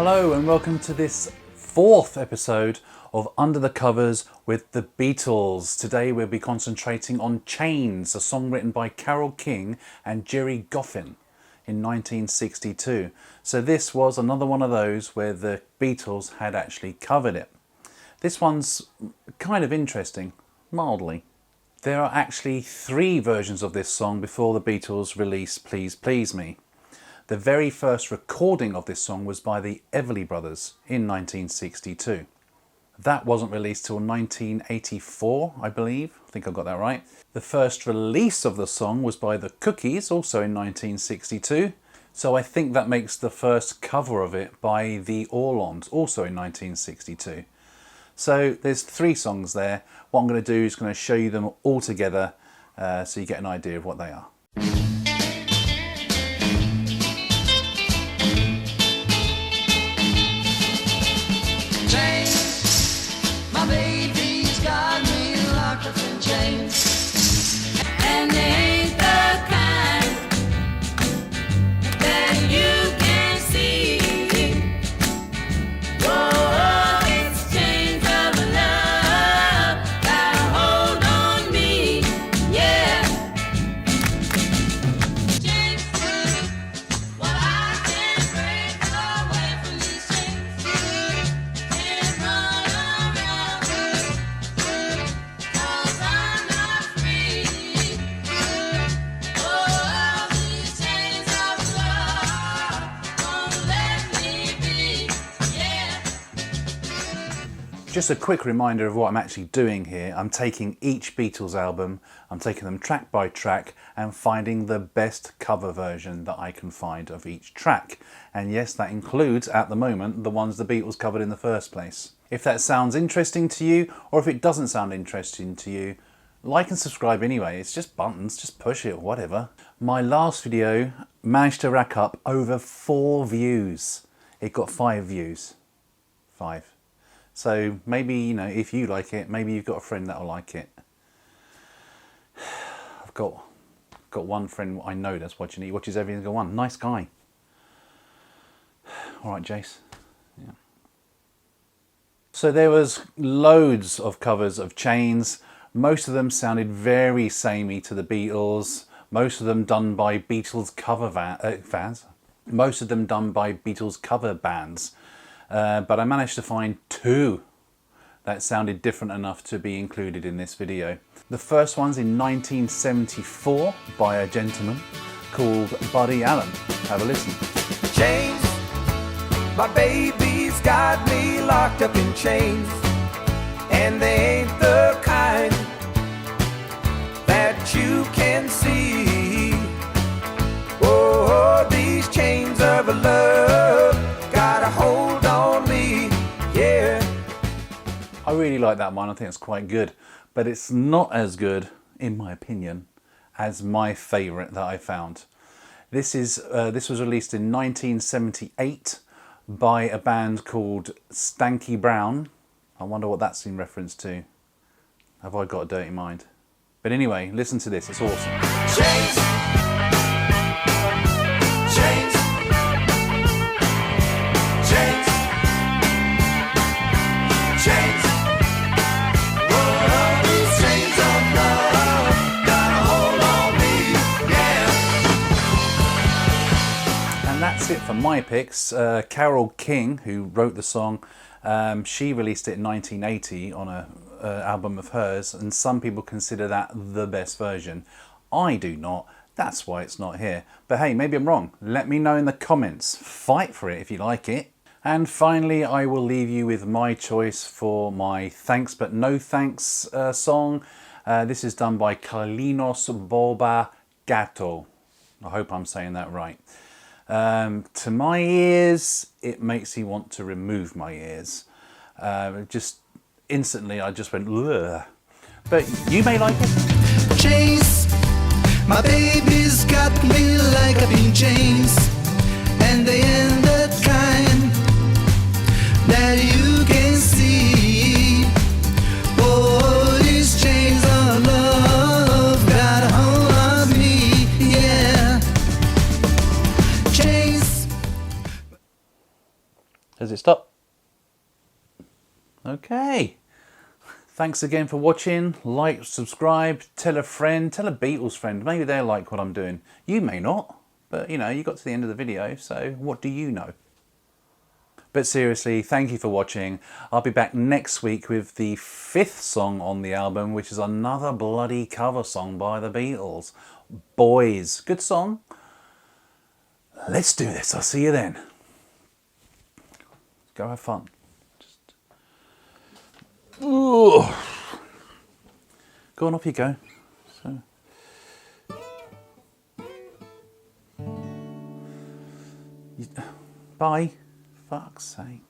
Hello and welcome to this fourth episode of Under the Covers with the Beatles. Today we'll be concentrating on Chains, a song written by Carole King and Gerry Goffin in 1962. So this was another one of those where the Beatles had actually covered it. This one's kind of interesting, mildly. There are actually three versions of this song before the Beatles released Please Please Me. The very first recording of this song was by the Everly Brothers in 1962. That wasn't released till 1984, I believe. I think I got that right. The first release of the song was by the Cookies, also in 1962. So I think that makes the first cover of it by the Orlons, also in 1962. So there's three songs there. What I'm going to do is going to show you them all together so you get an idea of what they are. Just a quick reminder of what I'm actually doing here. I'm taking each Beatles album, I'm taking them track by track and finding the best cover version that I can find of each track. And yes, that includes, at the moment, the ones the Beatles covered in the first place. If that sounds interesting to you, or if it doesn't sound interesting to you, like and subscribe anyway. It's just buttons, just push it, whatever. My last video managed to rack up over 4 views. It got 5 views. 5. So maybe, you know, if you like it, maybe you've got a friend that'll like it. I've got one friend I know that's watching it. He watches every single one. Nice guy. All right, Jace. Yeah. So there was loads of covers of Chains. Most of them sounded very samey to the Beatles. Most of them done by Beatles cover fans. Most of them done by Beatles cover bands. But I managed to find 2 that sounded different enough to be included in this video. The first one's in 1974 by a gentleman called Buddy Allen. Have a listen. Chains, my baby's got me locked up in chains, and they ain't the kind that you can see. Oh, these chains of love got a hold on me, yeah. I really like that one. I think it's quite good, but it's not as good, in my opinion, as my favourite that I found. This was released in 1978 by a band called Stanky Brown. I wonder what that's in reference to. Have I got a dirty mind? But anyway, listen to this. It's awesome. Chains, chains, chains, chains. Whoa, these chains of love got a hold on me, yeah. And that's it for my picks. Carole King, who wrote the song, she released it in 1980 on a album of hers, and some people consider that the best version. I do not. That's why it's not here. But hey, maybe I'm wrong. Let me know in the comments. Fight for it if you like it. And finally, I will leave you with my choice for my Thanks But No Thanks song. This is done by Kalinos Boba Gato. I hope I'm saying that right. To my ears, it makes me want to remove my ears. Just instantly, I just went, ugh. But you may like it. Chains, my baby's got me like up in chains, and they ain't the kind that you can see. Oh, these chains of love got a hold on me, yeah. Chains. it stop? Okay. Thanks again for watching. Like, subscribe, tell a friend, tell a Beatles friend. Maybe they'll like what I'm doing. You may not, but you know, you got to the end of the video, so what do you know? But seriously, thank you for watching. I'll be back next week with the 5th song on the album, which is another bloody cover song by the Beatles. Boys. Good song. Let's do this. I'll see you then. Go have fun. Ooh. Go on, off you go. So. Bye. Fuck's sake.